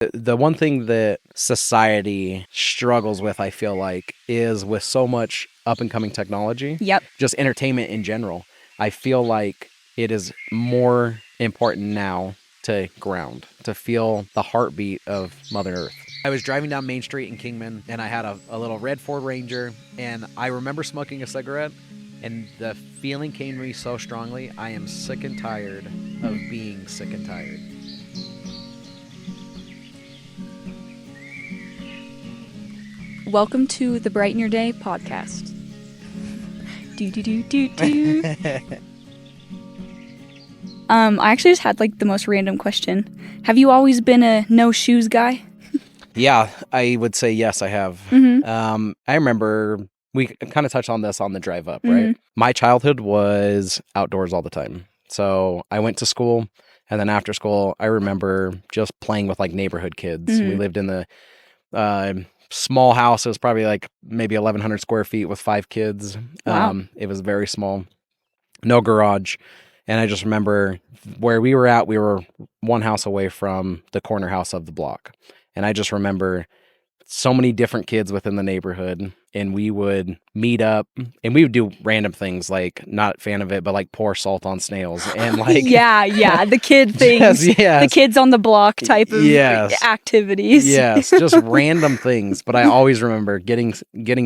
The one thing that society struggles with, I feel like, is with so much up-and-coming technology, Yep. just entertainment in general. I feel like it is more important now to ground, to feel the heartbeat of Mother Earth. I was driving down Main Street in Kingman, and I had a little red Ford Ranger, and I remember smoking a cigarette, and the feeling came to me so strongly, I am sick and tired of being sick and tired. Welcome to the Brighten Your Day podcast. Do. I actually just had like the most random question. Have you always been a no shoes guy? Yeah, I would say yes, I have. Mm-hmm. I remember we kind of touched on this on the drive up, Mm-hmm. right? My childhood was outdoors all the time. So I went to school, and then after school, I remember just playing with like neighborhood kids. Mm-hmm. We lived in the small house. It was probably like maybe 1,100 square feet with 5 kids. Wow. It was very small, no garage. And I just remember where we were at, we were one house away from the corner house of the block. And I just remember so many different kids within the neighborhood, and we would meet up and we would do random things, like, not a fan of it, but like pour salt on snails and like yeah, the kid things, yes, the kids on the block type of yes, activities. yes, just random things. But I always remember getting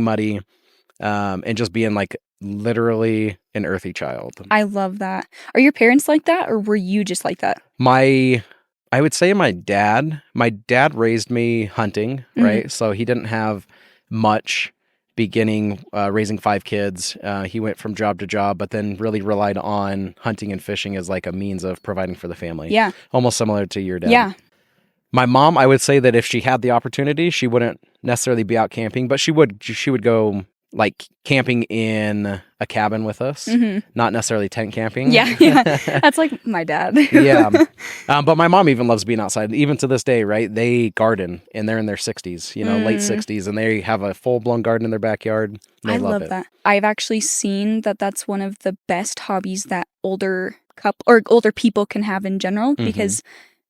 muddy, and just being like literally an earthy child. I love that. Are your parents like that, or were you just like that? I would say my dad raised me hunting, right? So he didn't have much beginning raising 5 kids. He went from job to job, but then really relied on hunting and fishing as like a means of providing for the family. Yeah. Almost similar to your dad. Yeah. My mom, I would say that if she had the opportunity, she wouldn't necessarily be out camping, but she would go like camping in a cabin with us, not necessarily tent camping. Yeah. That's like my dad. Yeah. But my mom even loves being outside. Even to this day, right? They garden, and they're in their 60s, late 60s, and they have a full-blown garden in their backyard. I love it. That. I've actually seen that that's one of the best hobbies that older people can have in general, because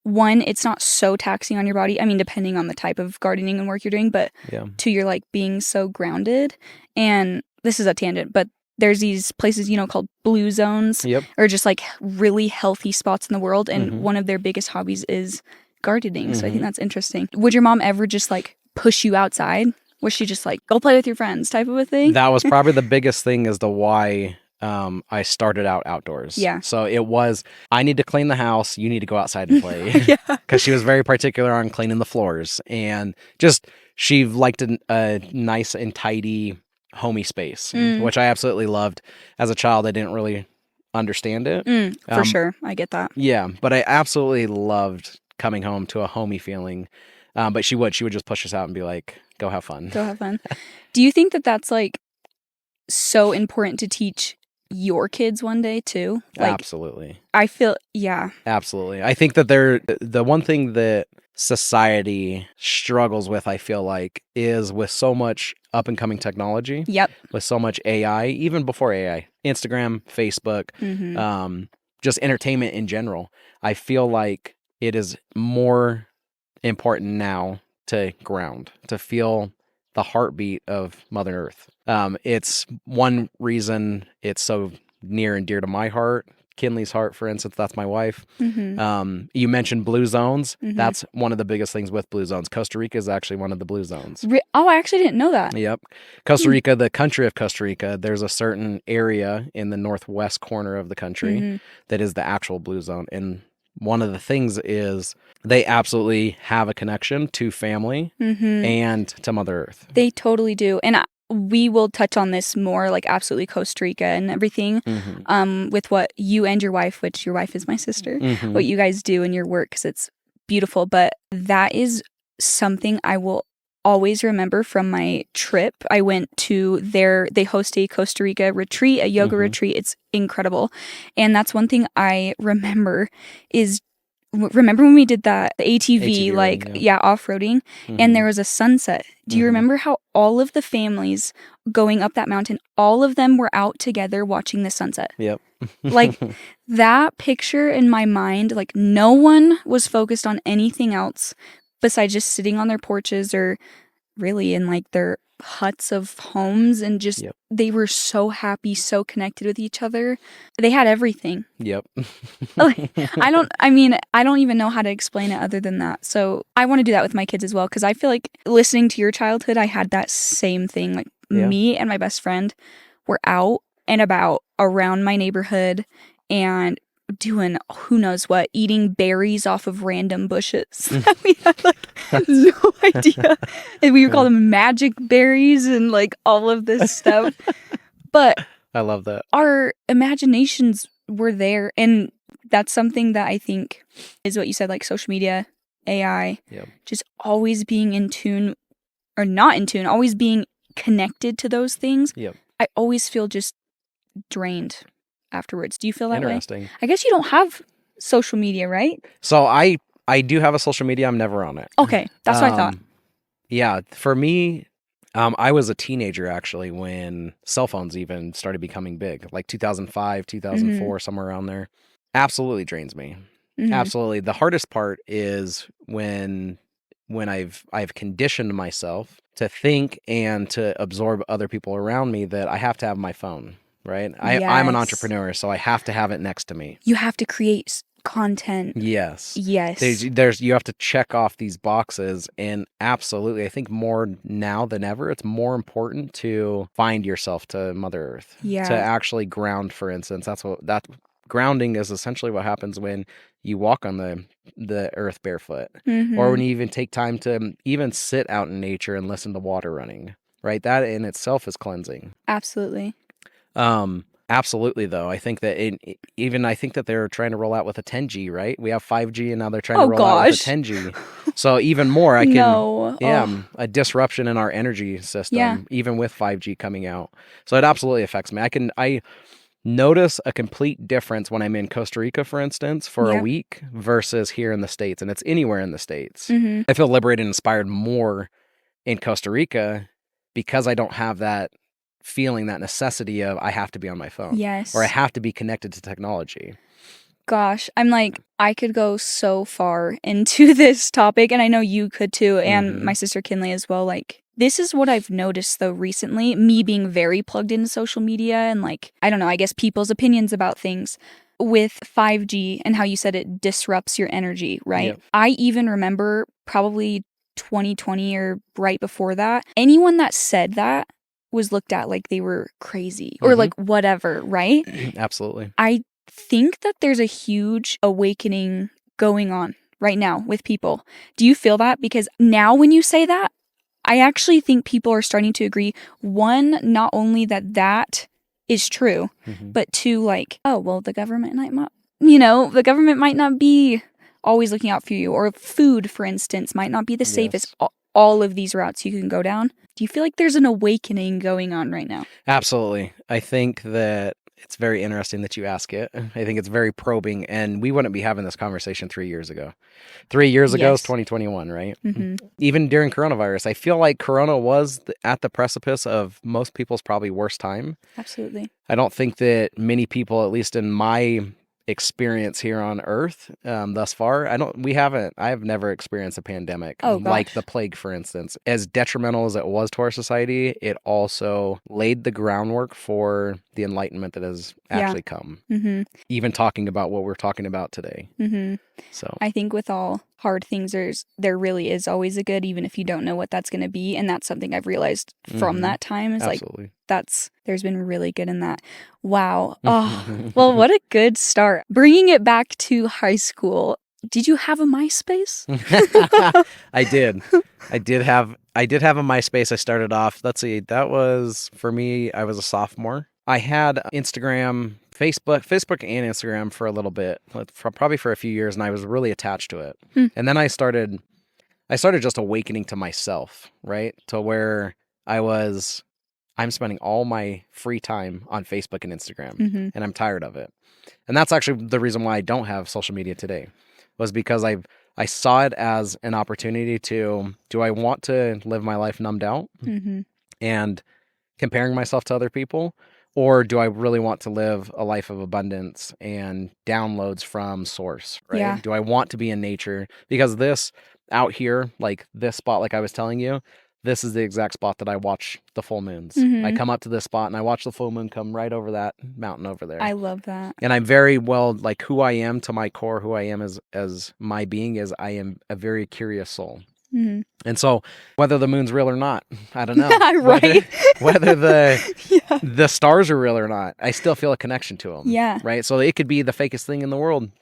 one, it's not so taxing on your body. I mean, depending on the type of gardening and work you're doing, but two, you're like being so grounded. And this is a tangent, but there's these places, called blue zones, or just like really healthy spots in the world. And one of their biggest hobbies is gardening. So I think that's interesting. Would your mom ever just like push you outside? Was she just like, go play with your friends type of a thing? That was probably the biggest thing as to why I started out outdoors. Yeah. So it was, I need to clean the house, you need to go outside and play. Because she was very particular on cleaning the floors. And just, she liked a nice and tidy, homey space, which I absolutely loved. As a child, I didn't really understand it. For sure. I get that. Yeah. But I absolutely loved coming home to a homey feeling. But she would just push us out and be like, go have fun. Go have fun. Do you think that that's like so important to teach your kids one day too? Like, absolutely. I feel, yeah. Absolutely. I think that the one thing that society struggles with, I feel like, is with so much up and coming technology. Yep. With so much AI, even before AI, Instagram, Facebook, just entertainment in general. I feel like it is more important now to ground, to feel the heartbeat of Mother Earth. It's one reason it's so near and dear to my heart. KINLEY's heart, for instance, that's my wife. You mentioned blue zones. That's one of the biggest things with blue zones. Costa Rica is actually one of the blue zones. Oh, I actually didn't know that. Yep. Costa Rica, the country of Costa Rica, there's a certain area in the northwest corner of the country that is the actual blue zone. And one of the things is they absolutely have a connection to family and to Mother Earth. They totally do. And we will touch on this more, like absolutely Costa Rica and everything, with what you and your wife, which your wife is my sister, what you guys do in your work, because it's beautiful. But that is something I will always remember from my trip. I went to they host a Costa Rica retreat, a yoga retreat. It's incredible. And that's one thing I remember is, remember when we did that the ATV like off-roading, and there was a sunset. Do you remember how all of the families going up that mountain, all of them were out together watching the sunset? Yep. Like that picture in my mind, like no one was focused on anything else besides just sitting on their porches or really in like their huts of homes, and just Yep. they were so happy, so connected with each other. They had everything. Yep. I don't even know how to explain it other than that. So I want to do that with my kids as well, because I feel like listening to your childhood, I had that same thing. Like me and my best friend were out and about around my neighborhood and doing who knows what, eating berries off of random bushes. We had like no idea. And we would call them magic berries and like all of this stuff. But I love that. Our imaginations were there. And that's something that I think is what you said, like social media, AI, just always being in tune or not in tune, always being connected to those things. I always feel just drained afterwards. Do you feel that way? Interesting. I guess you don't have social media, right? So I do have a social media. I'm never on it. Okay, that's what I thought. Yeah, for me, I was a teenager actually when cell phones even started becoming big, like 2005, 2004, somewhere around there. Absolutely drains me. Absolutely. The hardest part is when I've conditioned myself to think and to absorb other people around me that I have to have my phone. Right? I'm an entrepreneur, so I have to have it next to me. You have to create content. Yes. Yes. There's you have to check off these boxes, and absolutely, I think more now than ever, it's more important to find yourself to Mother Earth. Yeah. To actually ground, for instance. That grounding is essentially what happens when you walk on the earth barefoot, or when you even take time to even sit out in nature and listen to water running. Right? That in itself is cleansing. Absolutely. Absolutely, though. I think that I think that they're trying to roll out with a 10G, right? We have 5G and now they're trying to roll out with a 10G. So even more, a disruption in our energy system, even with 5G coming out. So it absolutely affects me. I notice a complete difference when I'm in Costa Rica, for instance, for a week versus here in the States, and it's anywhere in the States. I feel liberated and inspired more in Costa Rica because I don't have that feeling, that necessity of I have to be on my phone. Yes. Or I have to be connected to technology. Gosh, I'm like, I could go so far into this topic, and I know you could too, and my sister KINLEY as well. Like, this is what I've noticed though recently, me being very plugged into social media and like, I don't know, I guess people's opinions about things with 5G and how you said it disrupts your energy, right? Yep. I even remember probably 2020 or right before that, anyone that said that was looked at like they were crazy or like whatever, right? Absolutely. I think that there's a huge awakening going on right now with people. Do you feel that? Because now when you say that, I actually think people are starting to agree. One, not only that is true, but two, like, oh, well, the government might not be always looking out for you, or food, for instance, might not be the safest. All of these routes you can go down. Do you feel like there's an awakening going on right now? Absolutely. I think that it's very interesting that you ask it. I think it's very probing, and we wouldn't be having this conversation 3 years ago. 3 years ago is 2021, right? Even during coronavirus, I feel like Corona was at the precipice of most people's probably worst time. Absolutely. I don't think that many people, at least in my experience here on Earth thus far, I have never experienced a pandemic like the plague, for instance. As detrimental as it was to our society, it also laid the groundwork for the enlightenment that has actually come. Even talking about what we're talking about today. So I think with all hard things, there really is always a good, even if you don't know what that's going to be. And that's something I've realized from that time is absolutely. Like, there's been really good in that. Wow. Oh, well, what a good start. Bringing it back to high school. Did you have a MySpace? I did. I did have a MySpace. I started off, let's see, that was, for me, I was a sophomore. I had Instagram, Facebook and Instagram for a little bit, probably for a few years, and I was really attached to it. And then I started just awakening to myself, right? To where I'm spending all my free time on Facebook and Instagram, and I'm tired of it. And that's actually the reason why I don't have social media today, was because I saw it as an opportunity do I want to live my life numbed out and comparing myself to other people? Or do I really want to live a life of abundance and downloads from source, right? Yeah. Do I want to be in nature? Because this out here, like this spot, like I was telling you, this is the exact spot that I watch the full moons. I come up to this spot and I watch the full moon come right over that mountain over there. I love that. And I'm very well, like who I am to my core, who I am as my being is I am a very curious soul. And so whether the moon's real or not, I don't know. Right. Whether the stars are real or not, I still feel a connection to them. Yeah. Right. So it could be the fakest thing in the world,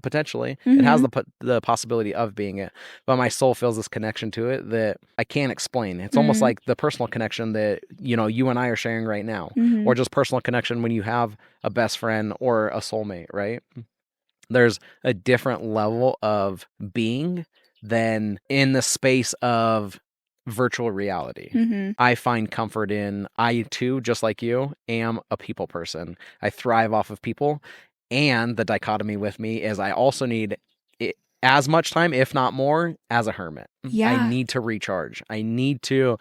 potentially. It has the possibility of being it. But my soul feels this connection to it that I can't explain. It's almost like the personal connection that, you and I are sharing right now, or just personal connection when you have a best friend or a soulmate, right? There's a different level of being than in the space of virtual reality. I find comfort in, I too, just like you, am a people person. I thrive off of people. And the dichotomy with me is I also need as much time, if not more, as a hermit. Yeah. I need to recharge. I need to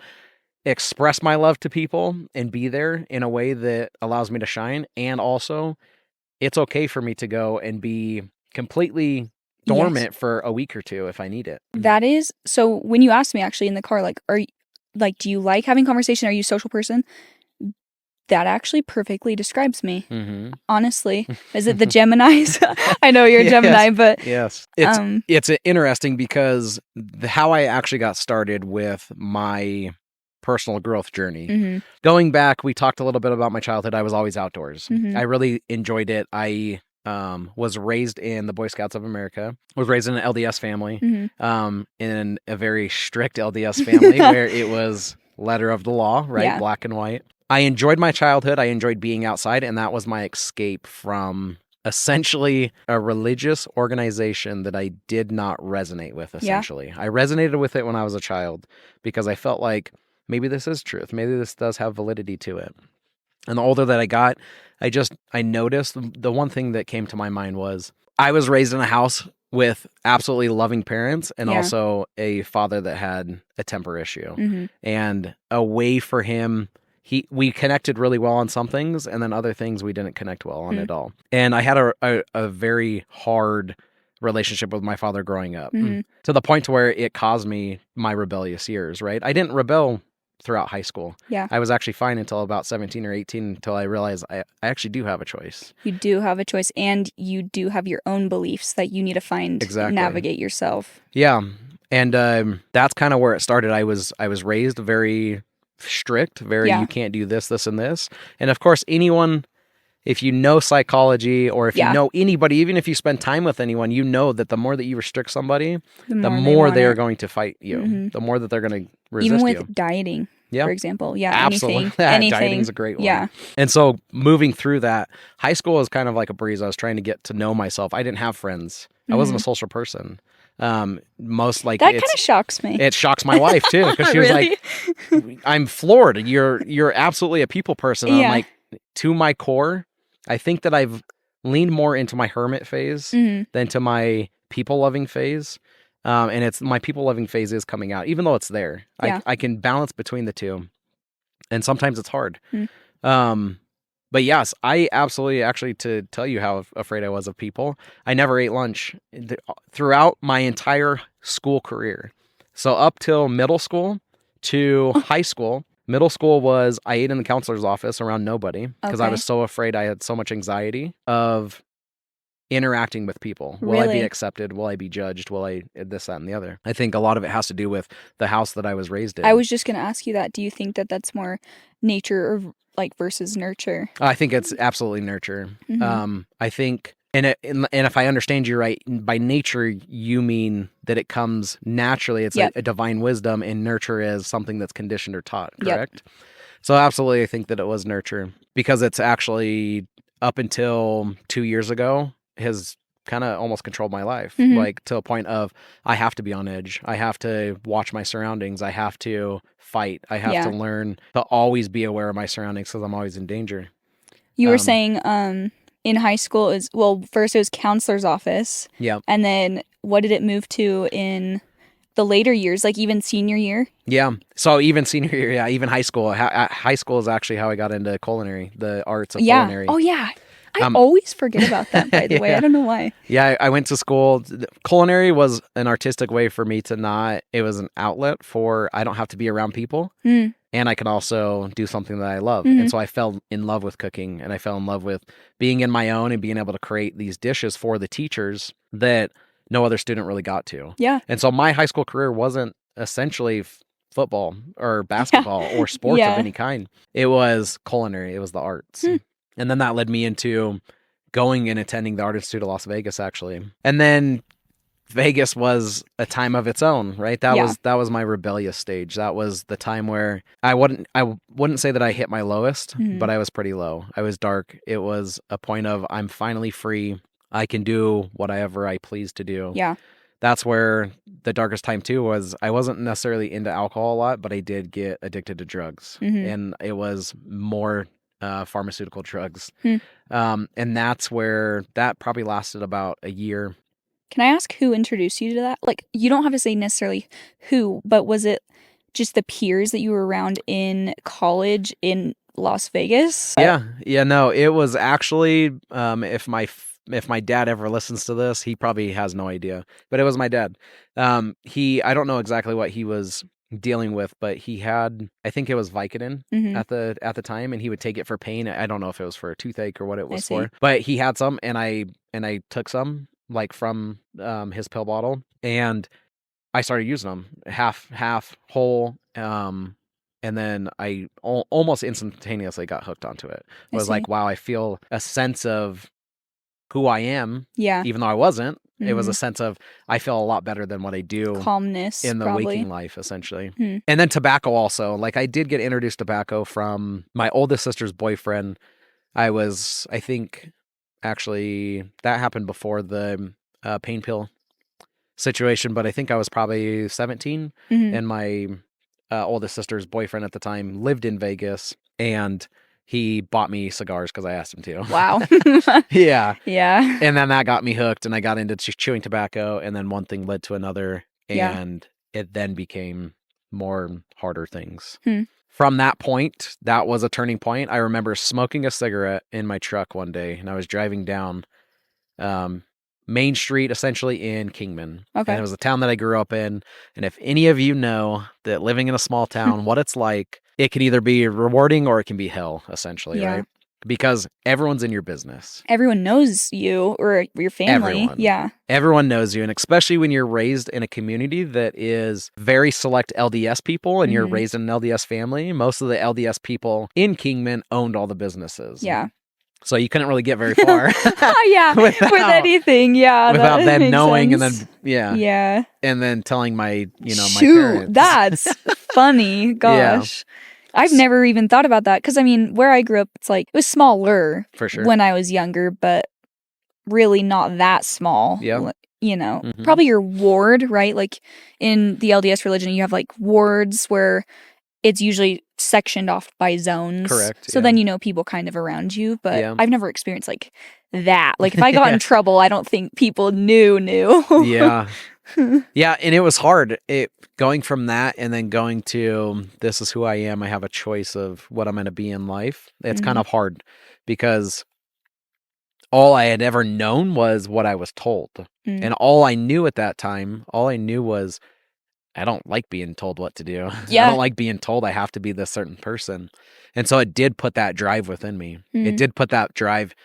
express my love to people and be there in a way that allows me to shine. And also, it's okay for me to go and be completely dormant for a week or two if I need it. That is, so when you asked me actually in the car, do you like having conversation? Are you a social person? That actually perfectly describes me. Honestly. Is it the Geminis? I know you're a Gemini, but yes. It's interesting because how I actually got started with my personal growth journey. Going back, we talked a little bit about my childhood. I was always outdoors. I really enjoyed it. I was raised in the Boy Scouts of America, was raised in an LDS family, in a very strict LDS family where it was letter of the law, right? Yeah. Black and white. I enjoyed my childhood. I enjoyed being outside, and that was my escape from essentially a religious organization that I did not resonate with, essentially. Yeah. I resonated with it when I was a child because I felt like maybe this is truth. Maybe this does have validity to it. And the older that I got, I noticed the one thing that came to my mind was I was raised in a house with absolutely loving parents and also a father that had a temper issue. And a way for him, we connected really well on some things, and then other things we didn't connect well on at all. And I had a very hard relationship with my father growing up, to the point to where it caused me my rebellious years, right? I didn't rebel throughout high school. Yeah. I was actually fine until about 17 or 18 until I realized I actually do have a choice. You do have a choice, and you do have your own beliefs that you need to find and navigate yourself. Yeah. And that's kind of where it started. I was raised very strict, you can't do this, this, and this. And of course, anyone, if you know psychology or if you know anybody, even if you spend time with anyone, you know that the more that you restrict somebody, the more they are going to fight you, the more that they're going to resist you. Even with dieting, for example. Yeah, absolutely. Anything. Dieting's a great one. Yeah. And so moving through that, high school was kind of like a breeze. I was trying to get to know myself. I didn't have friends. I wasn't a social person. That kind of shocks me. It shocks my wife too, because she was like, I'm floored. You're absolutely a people person. And I'm like, to my core, I think that I've leaned more into my hermit phase than to my people loving phase. And it's my people loving phase is coming out, even though it's there. I can balance between the two. And sometimes it's hard. But yes, I absolutely, actually, to tell you how afraid I was of people, I never ate lunch throughout my entire school career. So up till middle school to high school. Middle school was I ate in the counselor's office around nobody because I was so afraid. I had so much anxiety of interacting with people. Will I be accepted? Will I be judged? Will I this, that, and the other? I think a lot of it has to do with the house that I was raised in. I was just going to ask you that. Do you think that that's more nature or versus nurture? I think it's absolutely nurture. I think, and if I understand you right, by nature you mean that it comes naturally. It's a divine wisdom, and nurture is something that's conditioned or taught. Correct. So absolutely, I think that it was nurture because it's actually up until 2 years ago has kind of almost controlled my life, to a point of I have to be on edge. I have to watch my surroundings. I have to fight. I have to learn to always be aware of my surroundings because I'm always in danger. You were saying in high school first it was counselor's office. Yeah. And then what did it move to in the later years, even senior year? Yeah. So even senior year, even high school. High school is actually how I got into culinary, the arts of culinary. Oh, yeah. I always forget about that, by the way. I don't know why. Yeah, I went to school. Culinary was an artistic way for me to not, it was an outlet for, I don't have to be around people. And I can also do something that I love. And so I fell in love with cooking, and I fell in love with being in my own and being able to create these dishes for the teachers that no other student really got to. Yeah. And so my high school career wasn't essentially football or basketball or sports of any kind. It was culinary. It was the arts. And then that led me into going and attending the Art Institute of Las Vegas, actually. And then Vegas was a time of its own, right? That was my rebellious stage. That was the time where I wouldn't say that I hit my lowest, but I was pretty low. I was dark. It was a point of, I'm finally free. I can do whatever I please to do. Yeah. That's where the darkest time too was. I wasn't necessarily into alcohol a lot, but I did get addicted to drugs, and it was more pharmaceutical drugs. And that's where that probably lasted about a year. Can I ask who introduced you to that? Like, you don't have to say necessarily who, but was it just the peers that you were around in college in Las Vegas? Yeah, no, it was actually, if my dad ever listens to this, he probably has no idea, but it was my dad. I don't know exactly what he was dealing with, but he had, I think it was Vicodin at the time, and he would take it for pain. I don't know if it was for a toothache or what it was for, but he had some, and I took some, like, from his pill bottle, and I started using them half whole, and then I almost instantaneously got hooked onto it. I was like, wow, I feel a sense of who I am, even though I wasn't. It was a sense of, I feel a lot better than what I do. Calmness in the probably. waking life, essentially. And then tobacco also. Like, I did get introduced to tobacco from my oldest sister's boyfriend. I think, actually, that happened before the pain pill situation, but I think I was probably 17, and my oldest sister's boyfriend at the time lived in Vegas, and he bought me cigars because I asked him to. Wow. Yeah. Yeah. And then that got me hooked, and I got into chewing tobacco, and then one thing led to another, and it then became more harder things. From that point, that was a turning point. I remember smoking a cigarette in my truck one day, and I was driving down Main Street, essentially in Kingman. Okay. And it was a town that I grew up in. And if any of you know that living in a small town, what it's like, it can either be rewarding or it can be hell, essentially, right? Because everyone's in your business. Everyone knows you or your family. Everyone. Yeah. Everyone knows you. And especially when you're raised in a community that is very select LDS people, and you're raised in an LDS family, most of the LDS people in Kingman owned all the businesses. Yeah. So you couldn't really get very far. With anything. Yeah. Without them knowing sense. And then, Yeah. And then telling my Shoot, parents. That's funny. Gosh. I've never even thought about that. Because, I mean, where I grew up, it's like, it was smaller for sure when I was younger, but really not that small. Yeah. You know, probably your ward, right? Like in the LDS religion, you have like wards where it's usually sectioned off by zones. Correct. So then you know people kind of around you, but I've never experienced like that. Like if I got in trouble, I don't think people knew. Yeah. Yeah, and it was hard. Going from that and then going to, this is who I am. I have a choice of what I'm going to be in life. It's kind of hard because all I had ever known was what I was told. And all I knew at that time, was I don't like being told what to do. Yeah. I don't like being told I have to be this certain person. And so it did put that drive within me. It did put that drive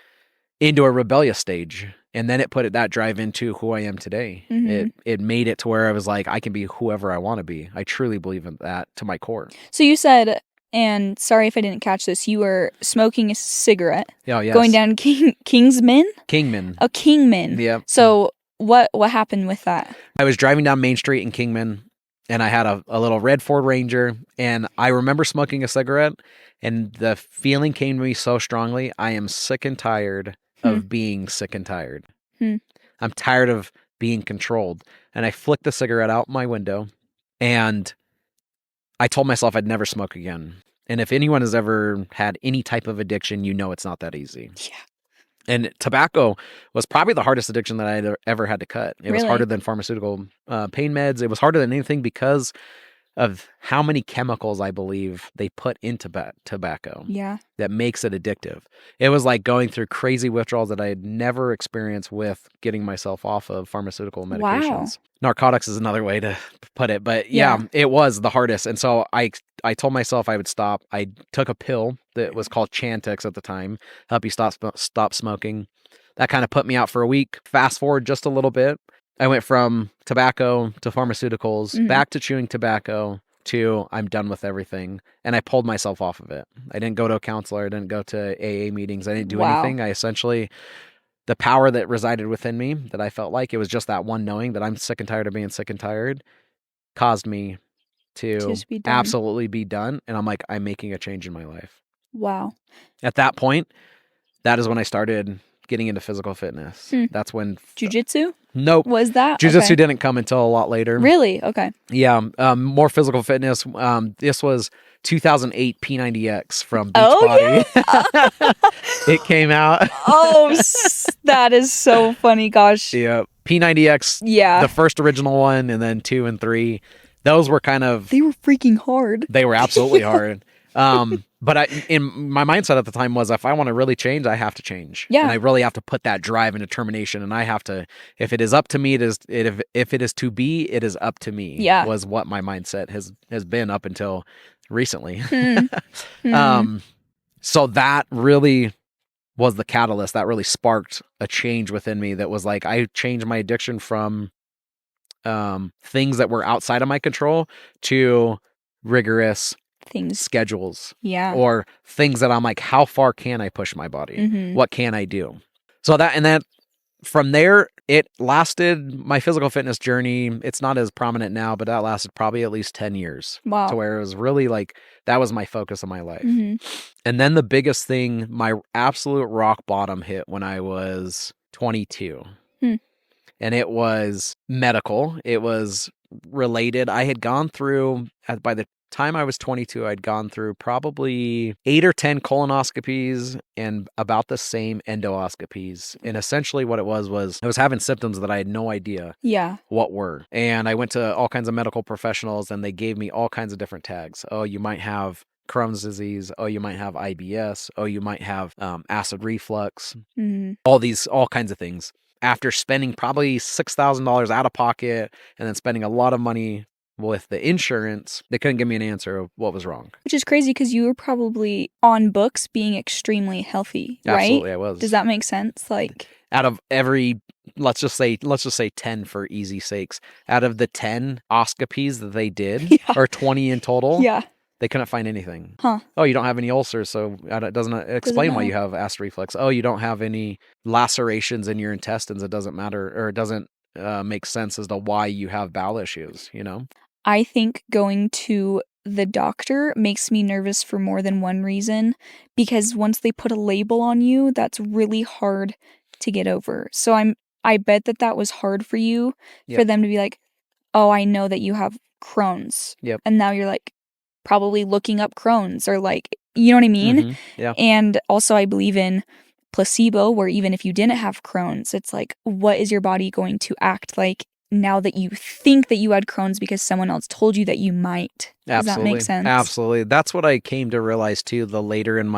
into a rebellious stage. And then it put that drive into who I am today. It made it to where I was like, I can be whoever I want to be. I truly believe in that to my core. So you said, and sorry if I didn't catch this, you were smoking a cigarette. Oh, yes. Going down Kingsman? Kingman. Oh, Kingman. Yeah. So what happened with that? I was driving down Main Street in Kingman, and I had a little red Ford Ranger, and I remember smoking a cigarette, and the feeling came to me so strongly, I am sick and tired of being sick and tired. I'm tired of being controlled. And I flicked the cigarette out my window, and I told myself I'd never smoke again. And if anyone has ever had any type of addiction, you know it's not that easy. Yeah. And tobacco was probably the hardest addiction that I ever had to cut. It was harder than pharmaceutical pain meds. It was harder than anything because of how many chemicals I believe they put into tobacco Yeah. that makes it addictive. It was like going through crazy withdrawals that I had never experienced with getting myself off of pharmaceutical medications. Wow. Narcotics is another way to put it, but yeah, it was the hardest. And so I told myself I would stop. I took a pill that was called Chantix at the time, help you stop smoking. That kind of put me out for a week. Fast forward just a little bit. I went from tobacco to pharmaceuticals, back to chewing tobacco, to I'm done with everything. And I pulled myself off of it. I didn't go to a counselor. I didn't go to AA meetings. I didn't do anything. I essentially, the power that resided within me that I felt like, it was just that one knowing that I'm sick and tired of being sick and tired, caused me to absolutely be done. And I'm like, I'm making a change in my life. Wow. At that point, that is when I started getting into physical fitness. That's when Jiu-jitsu? Nope. Was that? Jiu-jitsu didn't come until a lot later. Really? Okay. Yeah. More physical fitness. This was 2008 P90X from Beachbody. Yeah. It came out. That is so funny. Gosh. Yeah. P90X. Yeah. The first original one, and then 2 and 3. Those were kind of... They were freaking hard. They were absolutely hard. But in my mindset at the time was, if I want to really change, I have to change. Yeah. And I really have to put that drive and determination. And I have to, if it is up to me, if it is to be, it is up to me. Yeah. Was what my mindset has been up until recently. So that really was the catalyst that really sparked a change within me. That was like, I changed my addiction from things that were outside of my control to rigorous schedules, or things that I'm like, how far can I push my body? What can I do? So that from there, it lasted. My physical fitness journey, it's not as prominent now, but that lasted probably at least 10 years. Wow. To where it was really like, that was my focus of my life. And then the biggest thing, my absolute rock bottom hit when I was 22. And it was medical. It was related. I had gone through, by the time I was 22, I'd gone through probably 8 or 10 colonoscopies and about the same endoscopies. And essentially what it was I was having symptoms that I had no idea what were. And I went to all kinds of medical professionals, and they gave me all kinds of different tags. Oh, you might have Crohn's disease. Oh, you might have IBS. Oh, you might have acid reflux. All kinds of things. After spending probably $6,000 out of pocket, and then spending a lot of money with the insurance, they couldn't give me an answer of what was wrong. Which is crazy, because you were probably on books being extremely healthy, right? Absolutely, I was. Does that make sense? Like, out of every, let's just say 10 for easy sakes. Out of the 10 oscopies that they did, or 20 in total, they couldn't find anything. Oh, you don't have any ulcers, so it doesn't explain why you have acid reflux. Oh, you don't have any lacerations in your intestines. It doesn't matter, or it doesn't make sense as to why you have bowel issues, I think going to the doctor makes me nervous for more than one reason, because once they put a label on you, that's really hard to get over. So I bet that was hard for you, for them to be like, oh, I know that you have Crohn's. And now you're like probably looking up Crohn's, or like, you know what I mean? And also I believe in placebo, where even if you didn't have Crohn's, it's like, what is your body going to act like now that you think that you had Crohn's because someone else told you that you might? Does that make sense? Absolutely. That's what I came to realize too, the later in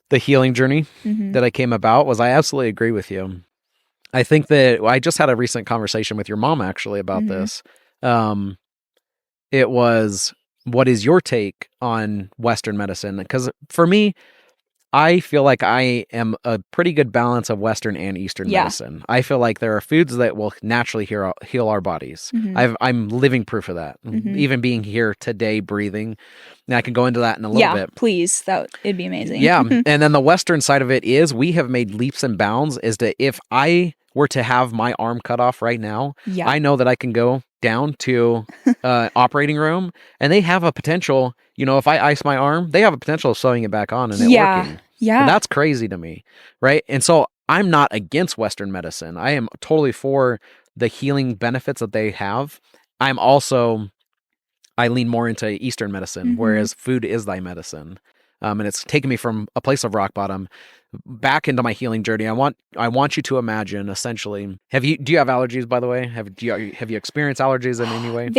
the healing journey that I came about, was I absolutely agree with you. I think that I just had a recent conversation with your mom actually about this. It was, what is your take on Western medicine? Because for me, I feel like I am a pretty good balance of Western and Eastern medicine. I feel like there are foods that will naturally heal our bodies. I'm living proof of that. Even being here today, breathing. And I can go into that in a little bit. Yeah, please. It'd be amazing. Yeah. And then the Western side of it is, we have made leaps and bounds as to, if I were to have my arm cut off right now, I know that I can go down to operating room, and they have a potential, if I ice my arm, they have a potential of sewing it back on and it working. And that's crazy to me, right? And so I'm not against Western medicine. I am totally for the healing benefits that they have. I lean more into Eastern medicine, whereas food is thy medicine. And it's taken me from a place of rock bottom back into my healing journey. I want you to imagine, essentially, do you have allergies, by the way? Have you experienced allergies in any way?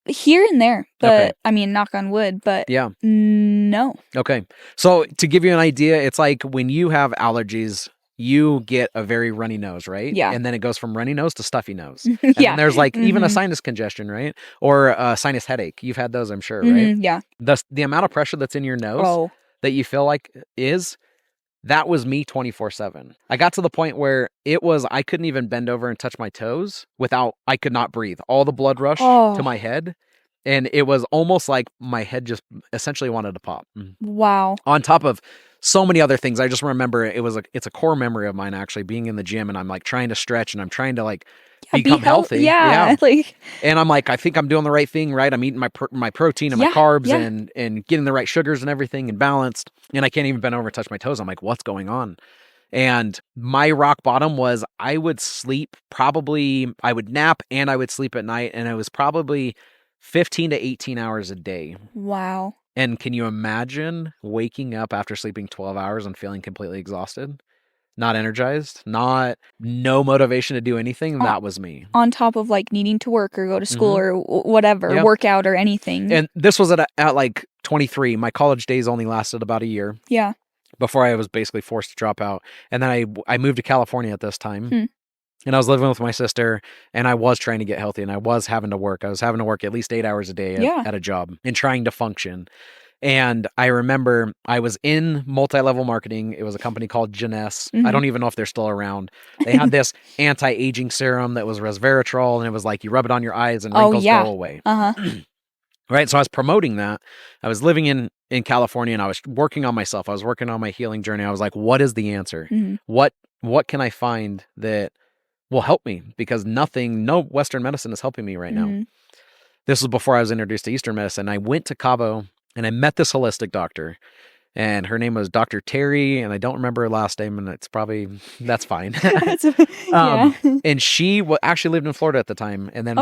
Here and there, but Okay. I mean, knock on wood, but Yeah. no. Okay. So to give you an idea, it's like when you have allergies, you get a very runny nose, right? Yeah. And then it goes from runny nose to stuffy nose. And Yeah. then there's like even a sinus congestion, right? Or a sinus headache. You've had those, I'm sure, right? Yeah. The amount of pressure that's in your nose that you feel like that was me 24/7. I got to the point where I couldn't even bend over and touch my toes I could not breathe. All the blood rush to my head. And it was almost like my head just essentially wanted to pop. Wow. On top of so many other things. I just remember it's a core memory of mine actually being in the gym, and I'm like trying to stretch and I'm trying to like become healthy. Yeah. Like, and I'm like, I think I'm doing the right thing, right? I'm eating my protein and my carbs and getting the right sugars and everything and balanced. And I can't even bend over and touch my toes. I'm like, what's going on? And my rock bottom was I would nap and I would sleep at night. And it was probably 15 to 18 hours a day. Wow. And can you imagine waking up after sleeping 12 hours and feeling completely exhausted? Not energized, no motivation to do anything. That was me. On top of like needing to work or go to school or whatever, work out or anything. And this was at like 23. My college days only lasted about a year. Yeah. Before I was basically forced to drop out. And then I moved to California at this time. And I was living with my sister, and I was trying to get healthy, and I was having to work. I was having to work at least 8 hours a day at a job and trying to function. And I remember I was in multi-level marketing. It was a company called Jeunesse. I don't even know if they're still around. They had this anti-aging serum that was resveratrol, and it was like you rub it on your eyes and wrinkles go away. Right? So I was promoting that. I was living in California, and I was working on myself. I was working on my healing journey. I was like, what is the answer? What can I find that will help me? Because no Western medicine is helping me right now. This was before I was introduced to Eastern medicine. I went to Cabo and I met this holistic doctor, and her name was Dr. Terry, and I don't remember her last name, and that's fine. And she actually lived in Florida at the time, and then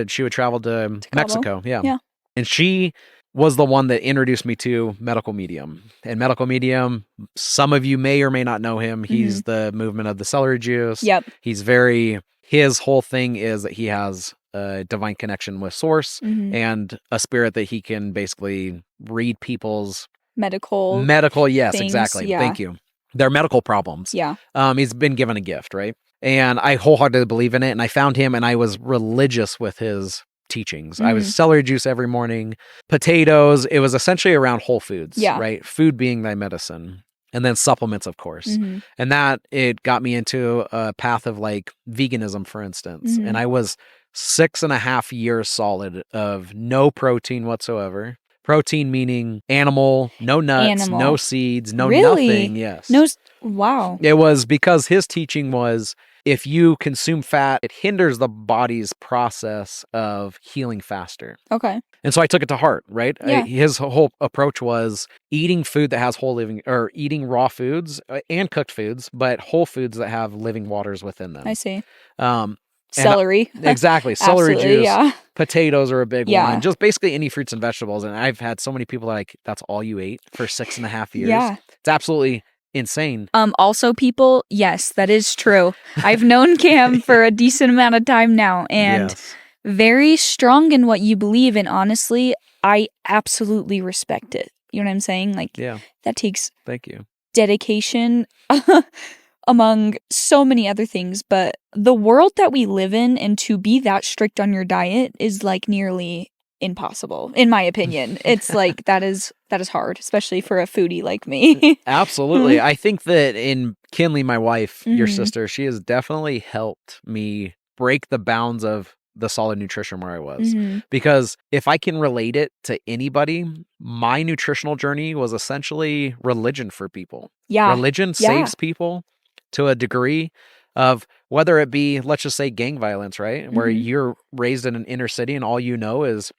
she would travel to Mexico. Yeah. And she was the one that introduced me to Medical Medium. And Medical Medium, some of you may or may not know him. He's the movement of the celery juice. Yep. His whole thing is that he has a divine connection with source and a spirit that he can basically read people's medical. Yes, things, exactly. Thank you. Their medical problems. Yeah. He's been given a gift, right? And I wholeheartedly believe in it. And I found him, and I was religious with his teachings. I was celery juice every morning, potatoes. It was essentially around whole foods, right? Food being thy medicine. And then supplements, of course. And that, it got me into a path of like veganism, for instance. And I was 6.5 years solid of no protein whatsoever. Protein meaning animal, no nuts, no seeds, no nothing. Yes. No. Wow. It was because his teaching was, if you consume fat, it hinders the body's process of healing faster. Okay. And so I took it to heart, right? Yeah. His whole approach was eating food that has or eating raw foods and cooked foods, but whole foods that have living waters within them. I see. Celery. Exactly. Celery juice. Yeah. Potatoes are a big one. Just basically any fruits and vegetables. And I've had so many people like, that's all you ate for 6.5 years. Yeah. It's absolutely insane. Also, people, yes, that is true. I've known Cam for a decent amount of time now, and very strong in what you believe. And honestly, I absolutely respect it. You know what I'm saying? Like, that takes thank you dedication among so many other things. But the world that we live in, and to be that strict on your diet is like nearly impossible, in my opinion. It's like that is hard, especially for a foodie like me. Absolutely. I think that in KINLEY, my wife, your sister, she has definitely helped me break the bounds of the solid nutrition where I was. Because if I can relate it to anybody, my nutritional journey was essentially religion for people. Yeah. Religion saves people to a degree of, whether it be, let's just say, gang violence, right? Where you're raised in an inner city and all you know is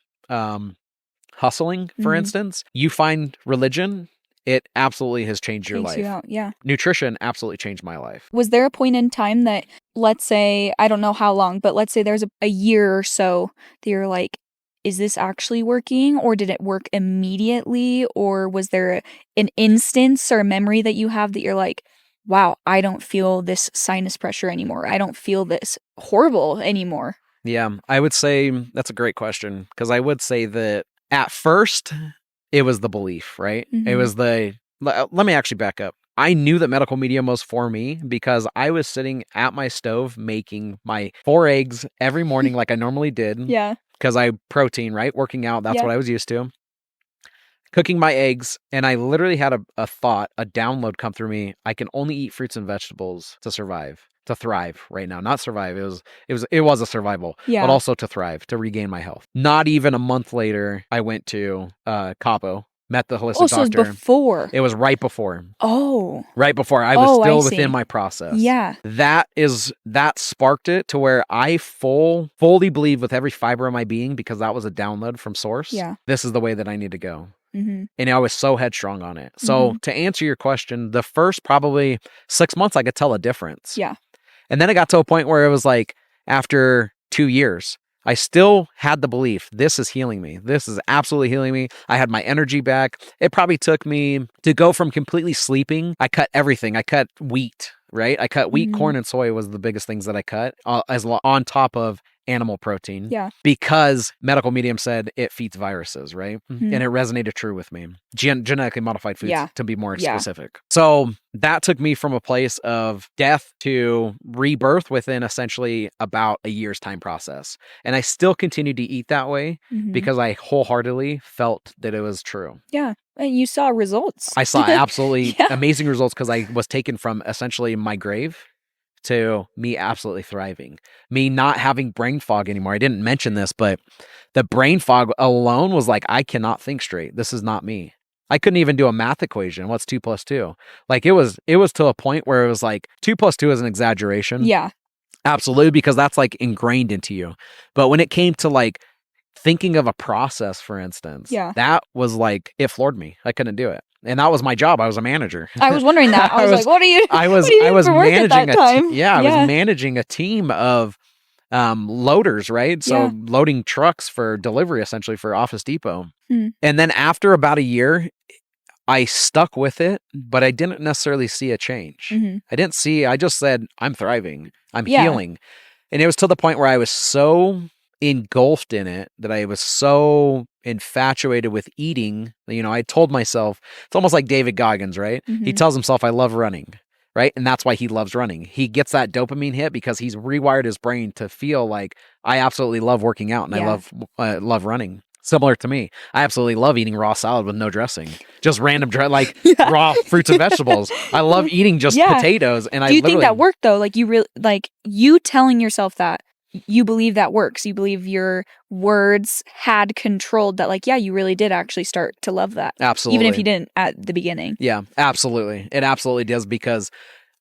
hustling, for instance. You find religion, it absolutely has changed your life. You out. Yeah. Nutrition absolutely changed my life. Was there a point in time that, let's say, I don't know how long, but let's say there's a year or so that you're like, is this actually working? Or did it work immediately? Or was there an instance or a memory that you have that you're like, wow, I don't feel this sinus pressure anymore. I don't feel this horrible anymore. Yeah, I would say that's a great question, because I would say that at first it was the belief, right? It was let me actually back up. I knew that medical medium was for me because I was sitting at my stove making my 4 eggs every morning like I normally did. Yeah. Because I protein, right? Working out, that's Yeah. what I was used to. Cooking my eggs, and I literally had a thought, a download come through me. I can only eat fruits and vegetables to survive, to thrive right now. Not survive. It was a survival, Yeah. but also to thrive, to regain my health. Not even a month later, I went to Cabo, met the holistic So it was doctor. before. It was right before. Oh. Right before. I was still I within see. my process. Yeah. That sparked it to where I fully believe with every fiber of my being, because that was a download from source. Yeah. This is the way that I need to go. Mm-hmm. And I was so headstrong on it. So to answer your question, the first probably 6 months, I could tell a difference. Yeah. And then it got to a point where it was like, after 2 years, I still had the belief, this is healing me. This is absolutely healing me. I had my energy back. It probably took me to go from completely sleeping. I cut everything. I cut wheat, right? I cut wheat, corn, and soy was the biggest things that I cut on top of animal protein. Yeah. Because medical medium said it feeds viruses, right? And it resonated true with me. Genetically modified foods, to be more specific. So that took me from a place of death to rebirth within essentially about a year's time process. And I still continued to eat that way because I wholeheartedly felt that it was true. Yeah. And you saw results. I saw absolutely amazing results, because I was taken from essentially my grave to me absolutely thriving, me not having brain fog anymore. I didn't mention this, but the brain fog alone was like, I cannot think straight. This is not me. I couldn't even do a math equation. What's 2 + 2? Like it was to a point where it was like 2 + 2 is an exaggeration. Yeah. Absolutely, because that's like ingrained into you. But when it came to like thinking of a process, for instance, that was like, it floored me. I couldn't do it. And that was my job. I was a manager. I was wondering that. I was like, what are you? I was managing I was managing a team of loaders, right? So loading trucks for delivery, essentially for Office Depot. And then after about a year, I stuck with it, but I didn't necessarily see a change. I just said, I'm thriving. I'm healing. And it was to the point where I was so engulfed in it, that I was so infatuated with eating. You know, I told myself, it's almost like David Goggins, right? He tells himself, I love running, right? And that's why he loves running. He gets that dopamine hit because he's rewired his brain to feel like, I absolutely love working out, and I love running. Similar to me, I absolutely love eating raw salad with no dressing, just random raw fruits and vegetables. I love eating just potatoes. And do you think that worked though? Like you really, like you telling yourself that you believe that works. You believe your words had controlled that, like, yeah, you really did actually start to love that. Absolutely. Even if you didn't at the beginning. Yeah, absolutely. It absolutely does, because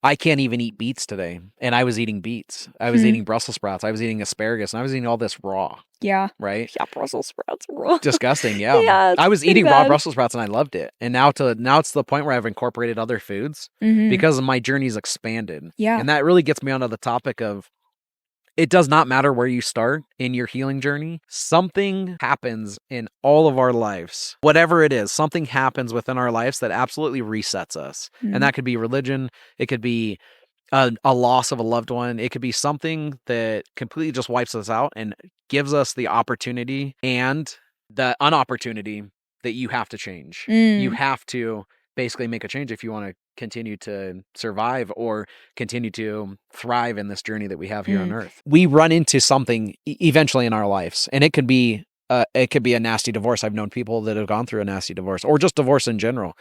I can't even eat beets today. And I was eating beets. I was eating Brussels sprouts. I was eating asparagus, and I was eating all this raw. Yeah. Right? Yeah, Brussels sprouts raw. Disgusting, yeah. Yeah, I was eating raw Brussels sprouts, and I loved it. And now it's to the point where I've incorporated other foods because my journey's expanded. Yeah. And that really gets me onto the topic of, it does not matter where you start in your healing journey. Something happens in all of our lives. Whatever it is, something happens within our lives that absolutely resets us. And that could be religion. It could be a loss of a loved one. It could be something that completely just wipes us out and gives us the opportunity and the unopportunity that you have to change. You have to basically make a change if you want to continue to survive or continue to thrive in this journey that we have here on Earth. We run into something eventually in our lives, and it could be a nasty divorce. I've known people that have gone through a nasty divorce, or just divorce in general.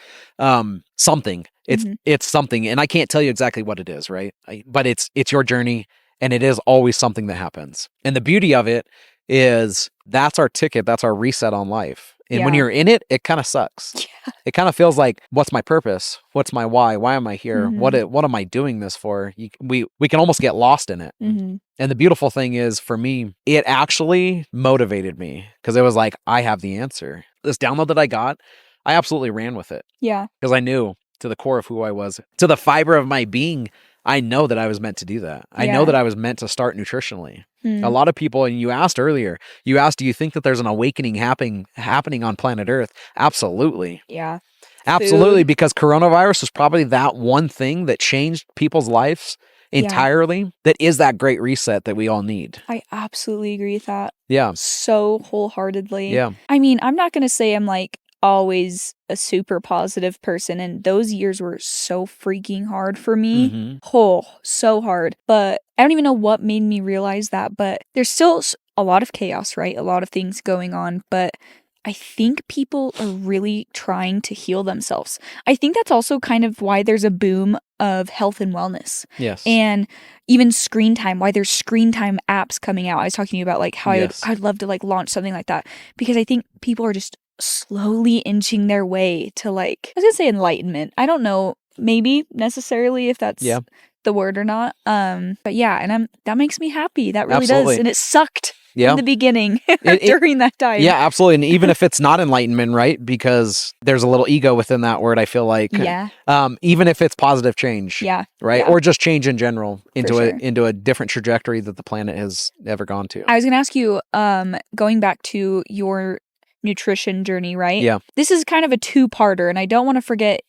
Something. It's something, and I can't tell you exactly what it is, right? But it's your journey, and it is always something that happens. And the beauty of it is that's our ticket, that's our reset on life. And when you're in it, it kind of sucks. Yeah. It kind of feels like, what's my purpose? What's my why? Why am I here? What am I doing this for? We can almost get lost in it. And the beautiful thing is, for me, it actually motivated me, because it was like, I have the answer. This download that I got, I absolutely ran with it. Yeah. Because I knew to the core of who I was, to the fiber of my being, I know that I was meant to do that. I know that I was meant to start nutritionally. A lot of people, and you asked earlier, do you think that there's an awakening happening on planet Earth? Absolutely. Yeah. Absolutely, because coronavirus was probably that one thing that changed people's lives entirely, that is that great reset that we all need. I absolutely agree with that. Yeah. So wholeheartedly. Yeah. I mean, I'm not going to say I'm like always a super positive person, and those years were so freaking hard for me. Mm-hmm. Oh, so hard. But I don't even know what made me realize that, but there's still a lot of chaos, right? A lot of things going on, but I think people are really trying to heal themselves. I think that's also kind of why there's a boom of health and wellness. Yes. And even screen time, why there's screen time apps coming out. I was talking to you about like how I'd love to like launch something like that, because I think people are just slowly inching their way to like, I was gonna say enlightenment. I don't know, maybe necessarily if that's the word or not. But yeah, and that makes me happy. That really does. And it sucked in the beginning during that time. Yeah, absolutely. And even if it's not enlightenment, right? Because there's a little ego within that word, I feel like. Yeah. Even if it's positive change. Yeah. Right. Yeah. Or just change in general into a different trajectory that the planet has ever gone to. I was gonna ask you, going back to your nutrition journey, right? Yeah. This is kind of a two-parter, and I don't want to forget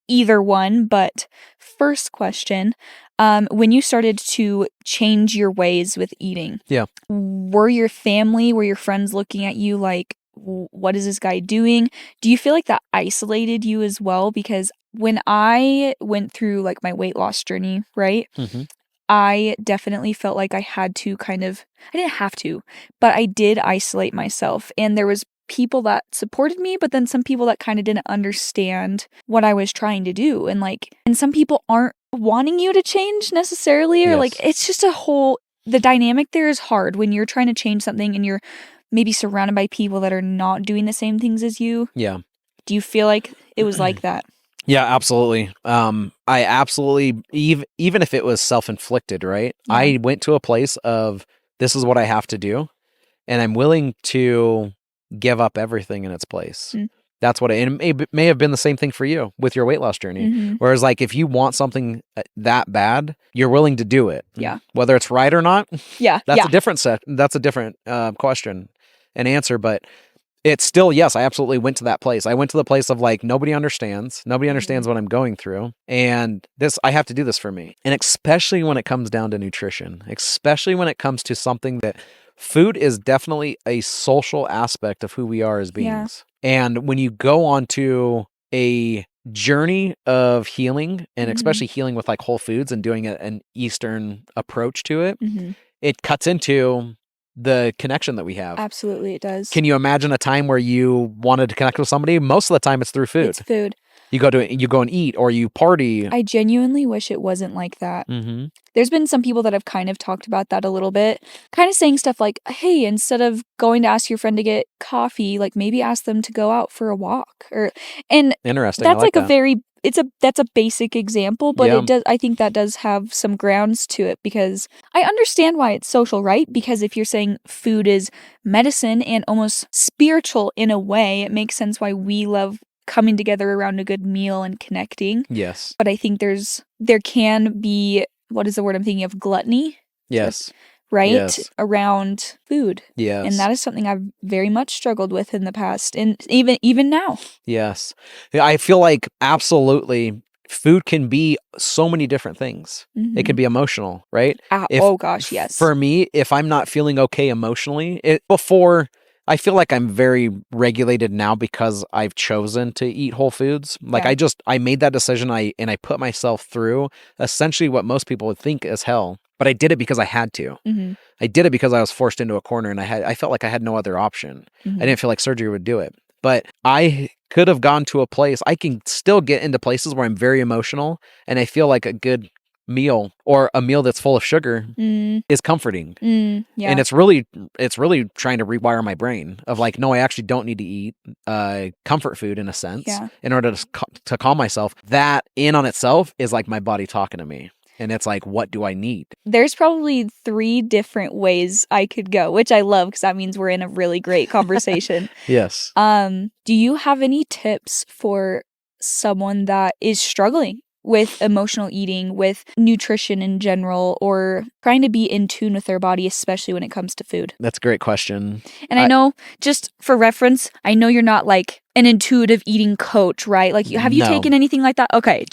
either one, but first question, when you started to change your ways with eating, were your family, were your friends looking at you like, what is this guy doing? Do you feel like that isolated you as well? Because when I went through like my weight loss journey, right? Mm-hmm. I definitely felt like I had to I didn't have to, but I did isolate myself, and there was people that supported me, but then some people that kind of didn't understand what I was trying to do. And some people aren't wanting you to change necessarily, or like, it's just the dynamic there is hard when you're trying to change something and you're maybe surrounded by people that are not doing the same things as you. Yeah. Do you feel like it was like that? Yeah, absolutely. I absolutely, even if it was self-inflicted, right? Yeah. I went to a place of, this is what I have to do, and I'm willing to give up everything in its place. Mm. That's what it may have been the same thing for you with your weight loss journey. Mm-hmm. Whereas like, if you want something that bad, you're willing to do it. Yeah. Whether it's right or not. Yeah. That's a different question and answer, but it's still, yes, I absolutely went to that place. I went to the place of like, nobody understands what I'm going through. And I have to do this for me. And especially when it comes down to nutrition, especially when it comes to something that food is definitely a social aspect of who we are as beings. Yeah. And when you go on to a journey of healing, and especially healing with like whole foods and doing an Eastern approach to it, it cuts into the connection that we have. Absolutely, it does. Can you imagine a time where you wanted to connect with somebody? Most of the time it's through food. It's food. You go and eat, or you party. I genuinely wish it wasn't like that. Mm-hmm. There's been some people that have kind of talked about that a little bit, kind of saying stuff like, hey, instead of going to ask your friend to get coffee, like maybe ask them to go out for a walk. Interesting. That's like that's a basic example, but I think that does have some grounds to it, because I understand why it's social, right? Because if you're saying food is medicine and almost spiritual in a way, it makes sense why we love coming together around a good meal and connecting. Yes. But I think there can be, what is the word I'm thinking of? Gluttony? Yes. Right? Yes. Around food. Yes. And that is something I've very much struggled with in the past, and even now. Yes. I feel like absolutely food can be so many different things. Mm-hmm. It can be emotional, right? Oh gosh, yes. For me, if I'm not feeling okay emotionally, I feel like I'm very regulated now because I've chosen to eat whole foods. Like I made that decision, and I put myself through essentially what most people would think is hell. But I did it because I had to. Mm-hmm. I did it because I was forced into a corner, and I felt like I had no other option. Mm-hmm. I didn't feel like surgery would do it. But I could have gone to a place. I can still get into places where I'm very emotional, and I feel like a good meal, or a meal that's full of sugar, is comforting. Yeah. And it's really trying to rewire my brain of like, no, I actually don't need to eat comfort food in a sense in order to calm myself. That in on itself is like my body talking to me. And it's like, what do I need? There's probably 3 different ways I could go, which I love, because that means we're in a really great conversation. Yes. Do you have any tips for someone that is struggling with emotional eating, with nutrition in general, or trying to be in tune with their body, especially when it comes to food? That's a great question. And I know, just for reference, I know you're not like an intuitive eating coach, right? Like, have you taken anything like that? Okay,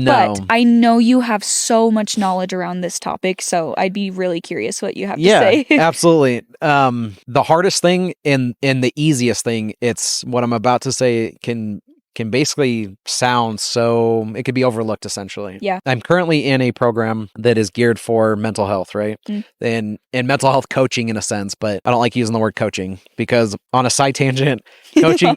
but I know you have so much knowledge around this topic, so I'd be really curious what you have to say. Yeah, absolutely. The hardest thing and the easiest thing, it's what I'm about to say can basically sound so, it could be overlooked essentially. Yeah. I'm currently in a program that is geared for mental health, right? And mental health coaching in a sense, but I don't like using the word coaching because on a side tangent,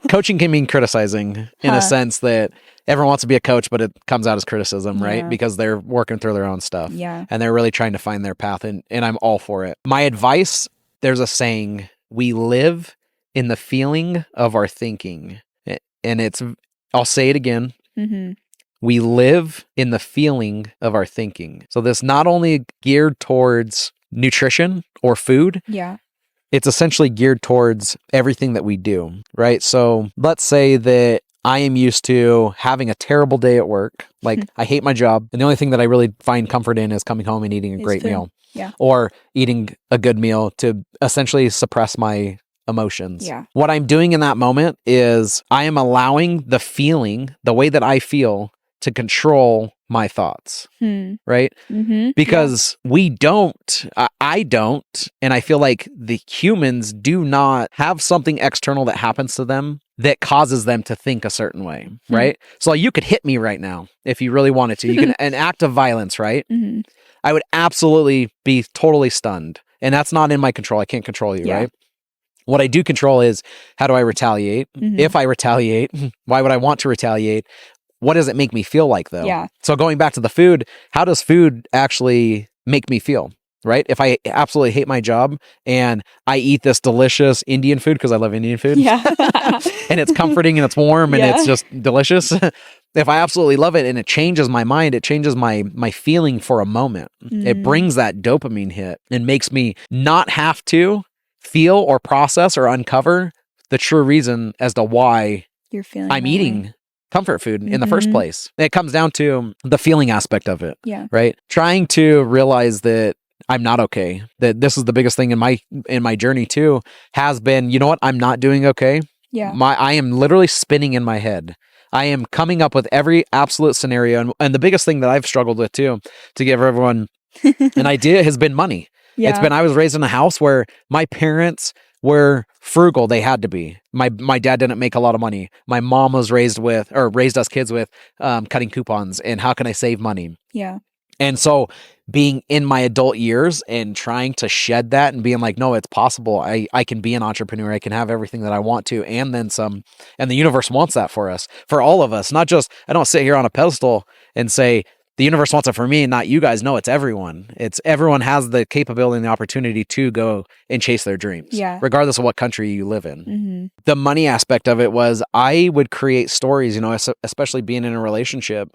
coaching can mean criticizing in a sense that everyone wants to be a coach, but it comes out as criticism, right? Because they're working through their own stuff. Yeah. And they're really trying to find their path, and I'm all for it. My advice, there's a saying, we live in the feeling of our thinking. And I'll say it again. We live in the feeling of our thinking. So this not only geared towards nutrition or food. Yeah. It's essentially geared towards everything that we do, right? So let's say that I am used to having a terrible day at work. Like I hate my job. And the only thing that I really find comfort in is coming home and eating a great meal. Yeah. Or eating a good meal to essentially suppress my emotions. Yeah. What I'm doing in that moment is I am allowing the feeling, the way that I feel, to control my thoughts, right? Because we don't, I don't, and I feel like the humans do not have something external that happens to them that causes them to think a certain way, right? So you could hit me right now if you really wanted to. You can, an act of violence, right? I would absolutely be totally stunned. And that's not in my control. I can't control you, right? What I do control is how do I retaliate? If I retaliate, why would I want to retaliate? What does it make me feel like, though? Yeah. So going back to the food, how does food actually make me feel, right? If I absolutely hate my job and I eat this delicious Indian food because I love Indian food, and it's comforting and it's warm and it's just delicious. If I absolutely love it and it changes my mind, it changes my feeling for a moment. It brings that dopamine hit and makes me not have to feel or process or uncover the true reason as to why you're feeling I'm eating comfort food in the first place. It comes down to the feeling aspect of it, right? Trying to realize that I'm not okay, that this is the biggest thing in my journey too, has been, you know what, I'm not doing okay. I am literally spinning in my head. I am coming up with every absolute scenario. And the biggest thing that I've struggled with too, to give everyone an idea, has been money. It's been, I was raised in a house where my parents were frugal. They had to be. My dad didn't make a lot of money. My mom was raised us kids with cutting coupons and how can I save money? Yeah. And so being in my adult years and trying to shed that and being like, no, it's possible. I can be an entrepreneur. I can have everything that I want to and then some. And the universe wants that for us, for all of us. Not just, I don't sit here on a pedestal and say, the universe wants it for me and not you guys. No, it's everyone. Everyone has the capability and the opportunity to go and chase their dreams, regardless of what country you live in. The money aspect of it was I would create stories, especially being in a relationship.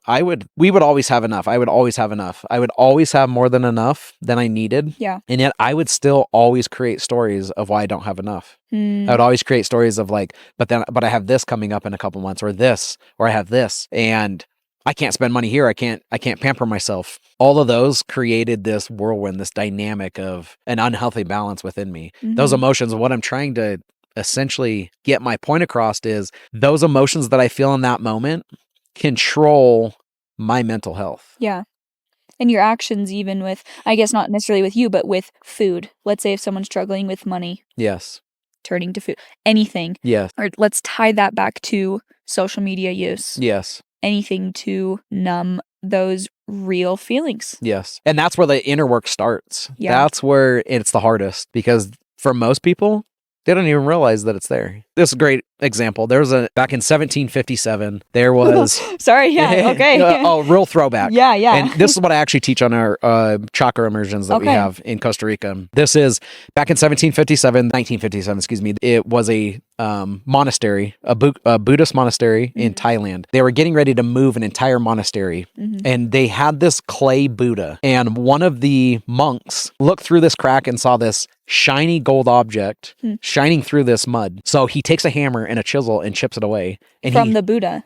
We would always have enough. I would always have enough. I would always have more than enough than I needed. Yeah. And yet I would still always create stories of why I don't have enough. I would always create stories of like, but I have this coming up in a couple months, or I have this, and I can't spend money here. I can't pamper myself. All of those created this whirlwind, this dynamic of an unhealthy balance within me. Those emotions, what I'm trying to essentially get my point across is those emotions that I feel in that moment control my mental health. Yeah. And your actions, even with, I guess not necessarily with you, but with food. Let's say if someone's struggling with money. Yes. Turning to food. Anything. Yes. Or let's tie that back to social media use. Yes. Anything to numb those real feelings. Yes. And that's where the inner work starts. Yeah. That's where it's the hardest, because for most people, they don't even realize that it's there. This is a great example. There was back in 1757, there was... Sorry, yeah, okay. Real throwback. Yeah. And this is what I actually teach on our chakra immersions that we have in Costa Rica. This is back in 1957, excuse me. It was a monastery, a Buddhist monastery in Thailand. They were getting ready to move an entire monastery, and they had this clay Buddha. And one of the monks looked through this crack and saw this shiny gold object shining through this mud. So he takes a hammer and a chisel and chips it away. And From the Buddha.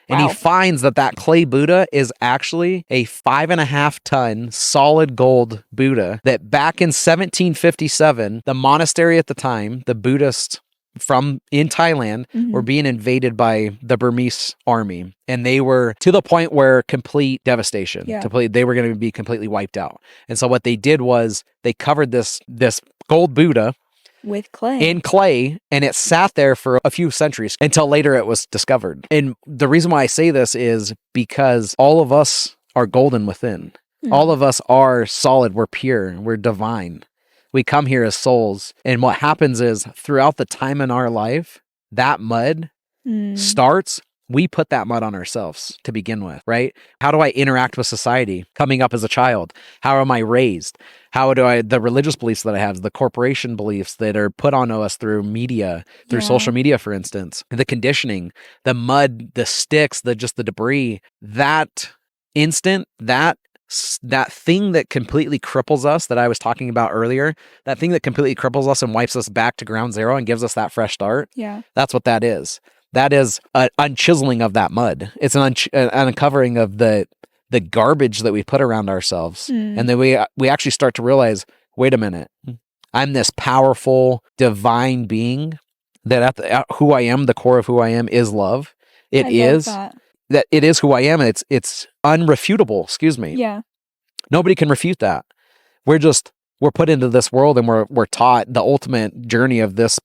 And he finds that clay Buddha is actually a 5.5 ton solid gold Buddha that back in 1757, the monastery at the time, the Buddhists in Thailand were being invaded by the Burmese army, and they were to the point where complete devastation. They were going to be completely wiped out. And so what they did was they covered this gold Buddha with clay. In clay, and it sat there for a few centuries until later it was discovered. And the reason why I say this is because all of us are golden within. All of us are solid, we're pure, we're divine. We come here as souls, and what happens is throughout the time in our life, that mud starts. We put that mud on ourselves to begin with, right? How do I interact with society coming up as a child? How am I raised? How do the religious beliefs that I have, the corporation beliefs that are put onto us through media, through social media, for instance, the conditioning, the mud, the sticks, the debris, that instant, that thing that completely cripples us that I was talking about earlier, that thing that completely cripples us and wipes us back to ground zero and gives us that fresh start. Yeah. That's what that is. That is an unchiseling of that mud. It's an uncovering of the garbage that we put around ourselves. And then we actually start to realize, wait a minute, I'm this powerful, divine being that who I am, the core of who I am is love. It is who I am. And it's unrefutable. Excuse me. Yeah. Nobody can refute that. We're put into this world, and we're taught the ultimate journey of this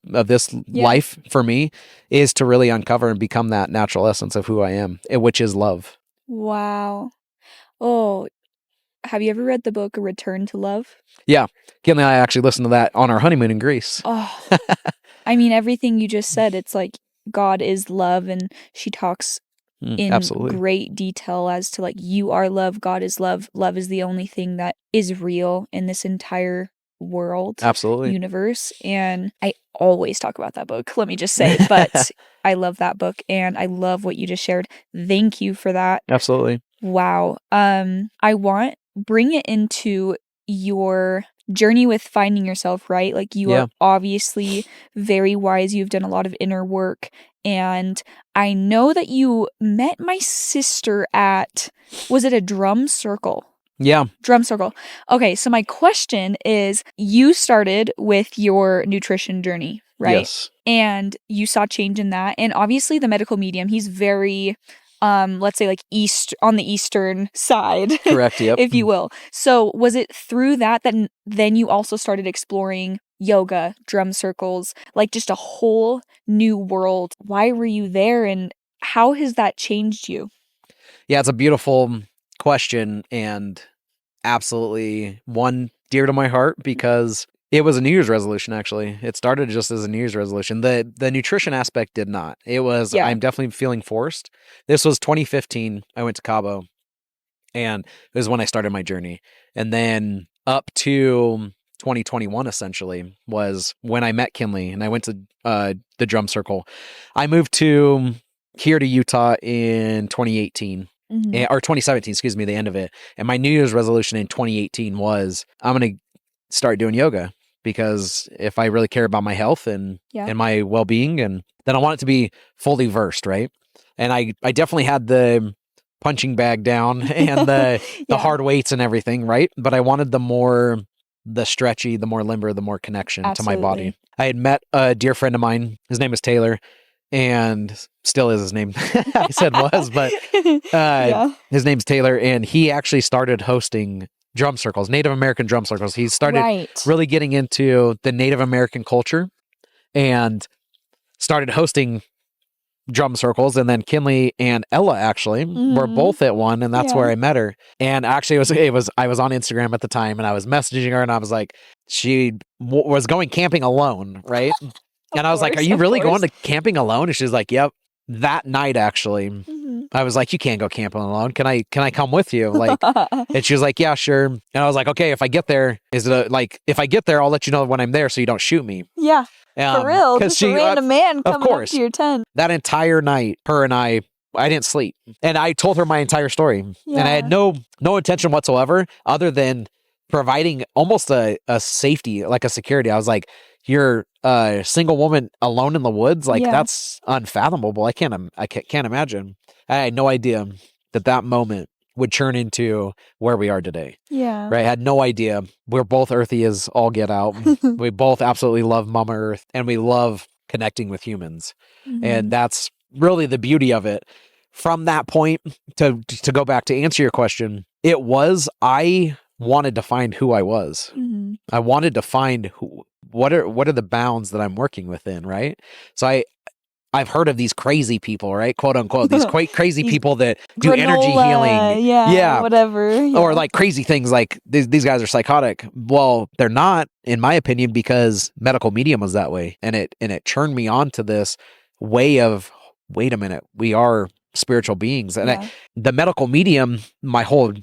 life for me is to really uncover and become that natural essence of who I am, which is love. Wow. Oh, have you ever read the book A Return to Love? Yeah. KINLEY and I actually listened to that on our honeymoon in Greece. Oh, I mean, everything you just said, it's like God is love, and she talks in great detail as to like, you are love, God is love, love is the only thing that is real in this entire world, universe. And I always talk about that book, let me just say, but I love that book, and I love what you just shared. Thank you for that. Absolutely. Wow. I want bring it into your journey with finding yourself, right? Like, you are obviously very wise. You've done a lot of inner work. And I know that you met my sister at, was it a drum circle? Yeah. Drum circle. Okay, so my question is, you started with your nutrition journey, right? Yes. And you saw change in that. And obviously the medical medium, he's very, let's say like on the Eastern side. Correct, yep. If you will. So was it through that then you also started exploring yoga, drum circles, like just a whole new world? Why were you there, and how has that changed you? Yeah, it's a beautiful question, and absolutely one dear to my heart, because it was a New Year's resolution, actually. It started just as a New Year's resolution. The nutrition aspect did not. It was, I'm definitely feeling forced. This was 2015. I went to Cabo, and it was when I started my journey. And then up to 2021, essentially, was when I met KINLEY, and I went to the drum circle. I moved here to Utah in 2018. Or 2017, excuse me, the end of it. And my New Year's resolution in 2018 was, I'm going to start doing yoga, because if I really care about my health and my well-being, and then I want it to be fully versed, right? And I definitely had the punching bag down and the hard weights and everything, right? But I wanted the stretchy, the more limber, the more connection to my body. I had met a dear friend of mine. His name is Taylor, and still is his name. I said was, but his name's Taylor, and he actually started hosting drum circles, Native American drum circles. He started really getting into the Native American culture and started hosting drum circles. And then KINLEY and Ella actually were both at one, and that's where I met her. And actually I was on Instagram at the time, and I was messaging her, and I was like, she was going camping alone, right? And I was like, are you really going to camping alone? And she's like, yep. That night, actually, I was like, you can't go camping alone. Can I come with you? Like, and she was like, yeah, sure. And I was like, okay, if I get there, if I get there, I'll let you know when I'm there so you don't shoot me. Yeah. For real. Just a random man coming up to your tent. That entire night, her and I didn't sleep. And I told her my entire story. Yeah. And I had no intention whatsoever other than providing almost a safety, like a security. I was like, you're a single woman alone in the woods. Like that's unfathomable. I can't imagine. I had no idea that moment would turn into where we are today. Yeah. Right. I had no idea. We're both earthy as all get out. We both absolutely love Mama Earth, and we love connecting with humans. And that's really the beauty of it. From that point, to go back to answer your question, I wanted to find who I was. I wanted to find what are the bounds that I'm working within, right? So I've heard of these crazy people, right? Quote unquote, these crazy people that do energy healing. Yeah. Whatever. Yeah. Or like crazy things like these guys are psychotic. Well, they're not, in my opinion, because medical medium was that way. And it turned me on to this way of, wait a minute, we are spiritual beings. And the medical medium, my whole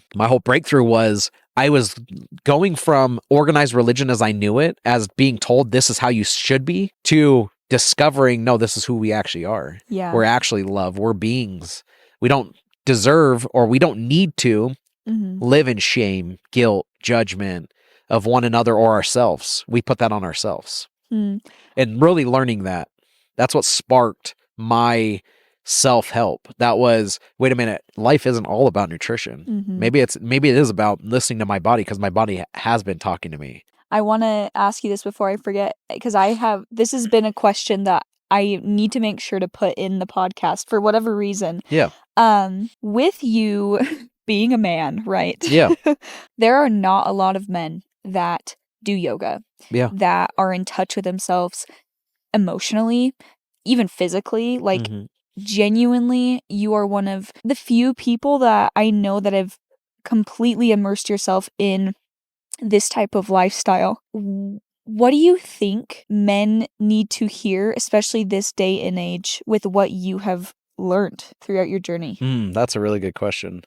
breakthrough was I was going from organized religion as I knew it, as being told this is how you should be, to discovering, no, this is who we actually are. Yeah. We're actually love. We're beings. We don't deserve, or we don't need to live in shame, guilt, judgment of one another or ourselves. We put that on ourselves. And really learning that's what sparked my self-help. That was, wait a minute, life isn't all about nutrition. Maybe it is about listening to my body, because my body has been talking to me. I want to ask you this before I forget, because this has been a question that I need to make sure to put in the podcast for whatever reason. Yeah. With you being a man, right? Yeah. There are not a lot of men that do yoga. Yeah. That are in touch with themselves emotionally, even physically. Like, genuinely, you are one of the few people that I know that have completely immersed yourself in this type of lifestyle. What do you think men need to hear, especially this day and age, with what you have learned throughout your journey? That's a really good question.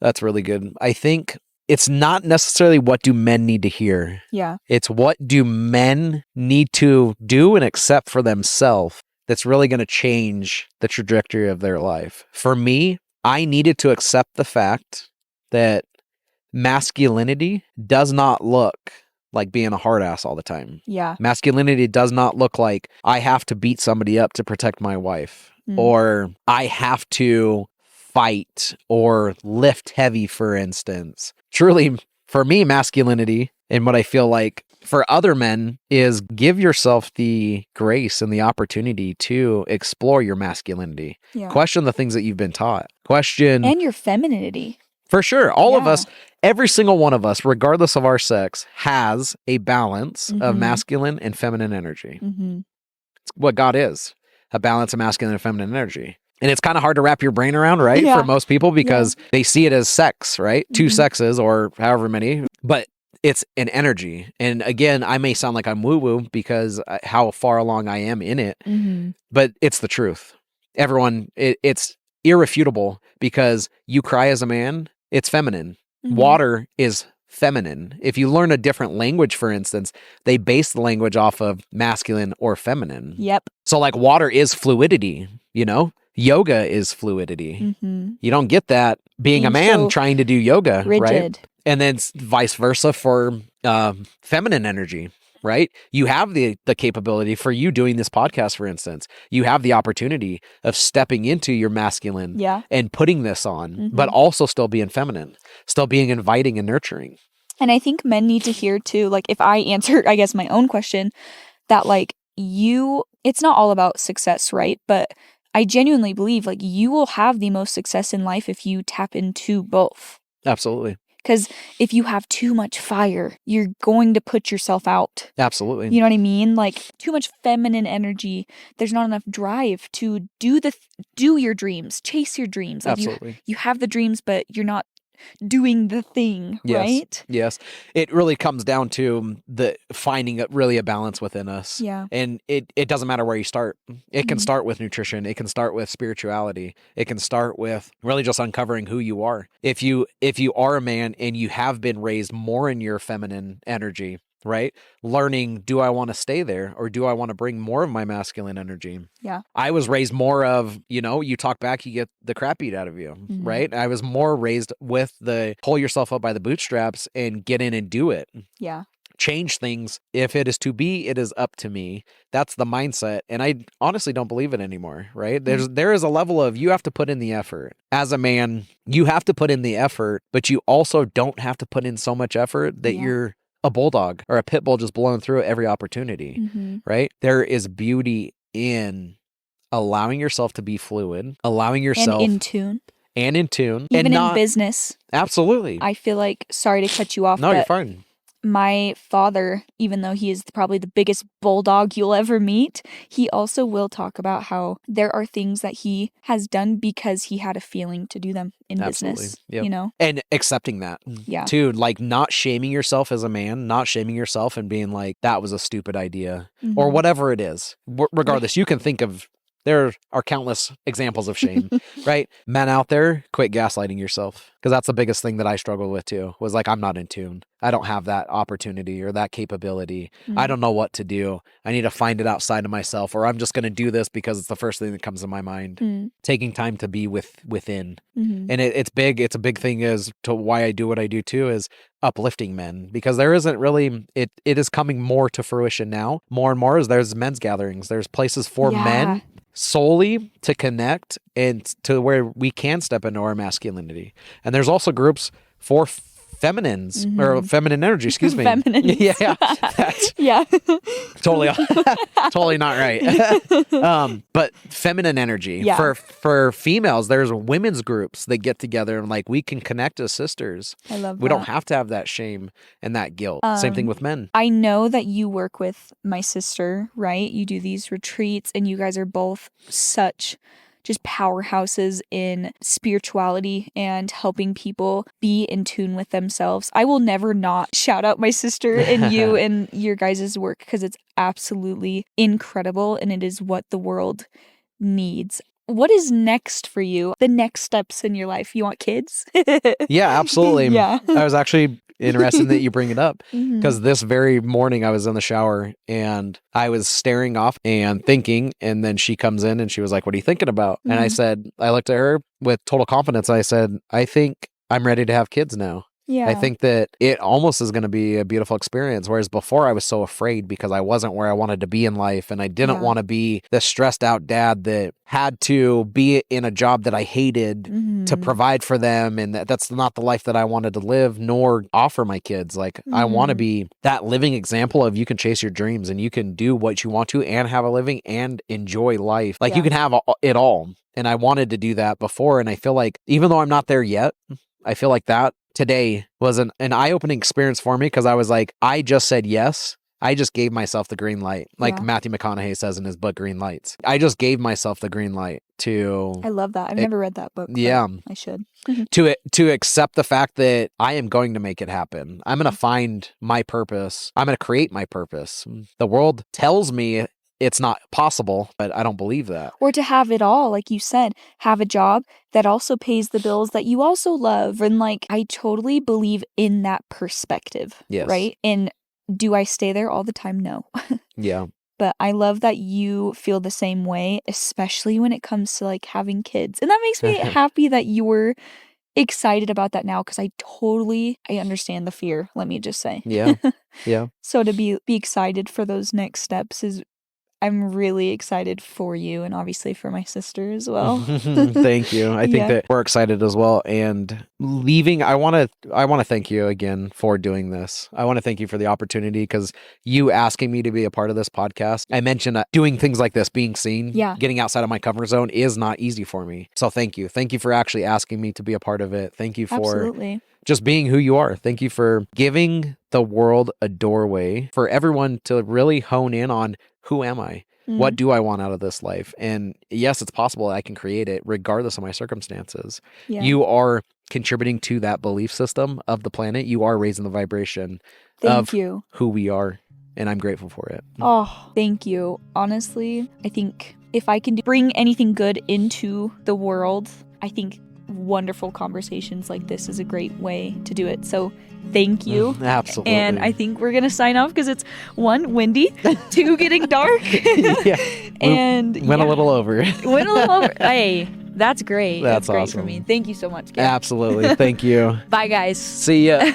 That's really good. I think it's not necessarily what do men need to hear. Yeah. It's what do men need to do and accept for themselves that's really going to change the trajectory of their life. For me, I needed to accept the fact that masculinity does not look like being a hard ass all the time. Yeah. Masculinity does not look like I have to beat somebody up to protect my wife, or I have to fight or lift heavy, for instance. Truly, for me, masculinity, and what I feel like for other men, is give yourself the grace and the opportunity to explore your masculinity. Yeah. Question the things that you've been taught. Question. And your femininity. For sure. All of us, every single one of us, regardless of our sex, has a balance of masculine and feminine energy. It's what God is, a balance of masculine and feminine energy. And it's kind of hard to wrap your brain around, right? For most people, because they see it as sex, right? Two sexes or however many, but it's an energy. And again, I may sound like I'm woo-woo because how far along I am in it, but it's the truth. Everyone, it's irrefutable, because you cry as a man, it's feminine. Water is feminine. If you learn a different language, for instance, they base the language off of masculine or feminine. Yep. So like water is fluidity, yoga is fluidity. You don't get that being a man so trying to do yoga, rigid. Right? And then vice versa for feminine energy, right? You have the capability for you doing this podcast, for instance. You have the opportunity of stepping into your masculine and putting this on, but also still being feminine, still being inviting and nurturing. And I think men need to hear too, like if I answer, I guess, my own question, that like it's not all about success, right? But I genuinely believe like you will have the most success in life if you tap into both. Absolutely. Because if you have too much fire, you're going to put yourself out. Absolutely. You know what I mean? Like too much feminine energy. There's not enough drive to do your dreams, chase your dreams. Like Absolutely. You have the dreams, but you're not doing the thing, right? Yes. It really comes down to the finding really a balance within us. Yeah. And it doesn't matter where you start. It can start with nutrition. It can start with spirituality. It can start with really just uncovering who you are. If you are a man and you have been raised more in your feminine energy, right? Learning, do I want to stay there or do I want to bring more of my masculine energy? Yeah. I was raised more of, you talk back, you get the crap beat out of you, right? I was more raised with the pull yourself up by the bootstraps and get in and do it. Yeah. Change things. If it is to be, it is up to me. That's the mindset. And I honestly don't believe it anymore, right? There is a level of you have to put in the effort. As a man, you have to put in the effort, but you also don't have to put in so much effort that you're a bulldog or a pit bull just blowing through every opportunity, right? There is beauty in allowing yourself to be fluid, allowing yourself and in tune. and Even not, in business. Absolutely. I feel like, sorry to cut you off. No, you're fine. My father, even though he is probably the biggest bulldog you'll ever meet, he also will talk about how there are things that he has done because he had a feeling to do them in business, And accepting that too, like not shaming yourself as a man, not shaming yourself and being like, that was a stupid idea or whatever it is. Regardless, you can think of, there are countless examples of shame, right? Men out there, quit gaslighting yourself. Because that's the biggest thing that I struggled with too, was like, I'm not in tune. I don't have that opportunity or that capability. I don't know what to do. I need to find it outside of myself, or I'm just going to do this because it's the first thing that comes to my mind. Taking time to be within. And it's big. It's a big thing as to why I do what I do too, is uplifting men, because there isn't really, it is coming more to fruition now. More and more as there's men's gatherings. There's places for men solely to connect and to where we can step into our masculinity. And there's also groups for feminines or feminine energy, excuse me. Feminines. Yeah. Totally not right. But feminine energy for females, there's women's groups that get together and like we can connect as sisters. I love that. We don't have to have that shame and that guilt. Same thing with men. I know that you work with my sister, right? You do these retreats and you guys are both such just powerhouses in spirituality and helping people be in tune with themselves. I will never not shout out my sister and you and your guys' work because it's absolutely incredible and it is what the world needs. What is next for you? The next steps in your life? You want kids? Yeah, absolutely. Yeah. I was actually interested that you bring it up because this very morning I was in the shower and I was staring off and thinking, and then she comes in and she was like, "What are you thinking about?" And I looked at her with total confidence. I said, "I think I'm ready to have kids now." Yeah. I think that it almost is going to be a beautiful experience. Whereas before I was so afraid because I wasn't where I wanted to be in life. And I didn't want to be the stressed out dad that had to be in a job that I hated to provide for them. And that's not the life that I wanted to live nor offer my kids. Like I want to be that living example of you can chase your dreams and you can do what you want to and have a living and enjoy life. Like you can have it all. And I wanted to do that before. And I feel like even though I'm not there yet, I feel like that today was an eye-opening experience for me because I was like, I just said yes. I just gave myself the green light. Like Matthew McConaughey says in his book, Green Lights. I just gave myself the green light to... I love that. I've never read that book. Yeah. I should. To accept the fact that I am going to make it happen. I'm going to find my purpose. I'm going to create my purpose. The world tells me it's not possible, but I don't believe that. Or to have it all, like you said, have a job that also pays the bills that you also love. And like, I totally believe in that perspective, right? And do I stay there all the time? No. Yeah. But I love that you feel the same way, especially when it comes to like having kids. And that makes me happy that you were excited about that now because I understand the fear, let me just say. Yeah. Yeah. So to be excited for those next steps I'm really excited for you and obviously for my sister as well. Thank you. I think that we're excited as well. And leaving, I want to thank you again for doing this. I want to thank you for the opportunity because you asking me to be a part of this podcast. I mentioned that doing things like this, being seen, getting outside of my comfort zone is not easy for me. So thank you. Thank you for actually asking me to be a part of it. Thank you for just being who you are. Thank you for giving the world a doorway for everyone to really hone in on who am I? What do I want out of this life? And yes, it's possible I can create it regardless of my circumstances. Yeah. You are contributing to that belief system of the planet. You are raising the vibration of who we are. And I'm grateful for it. Oh, thank you. Honestly, I think if I can bring anything good into the world, I think wonderful conversations like this is a great way to do it. So thank you. Absolutely. And I think we're going to sign off because it's 1, windy, 2, getting dark. Yeah. And went a little over. Went a little over. Hey, that's great. That's great awesome. for me. Thank you so much, Kim. Absolutely. Thank you. Bye, guys. See ya.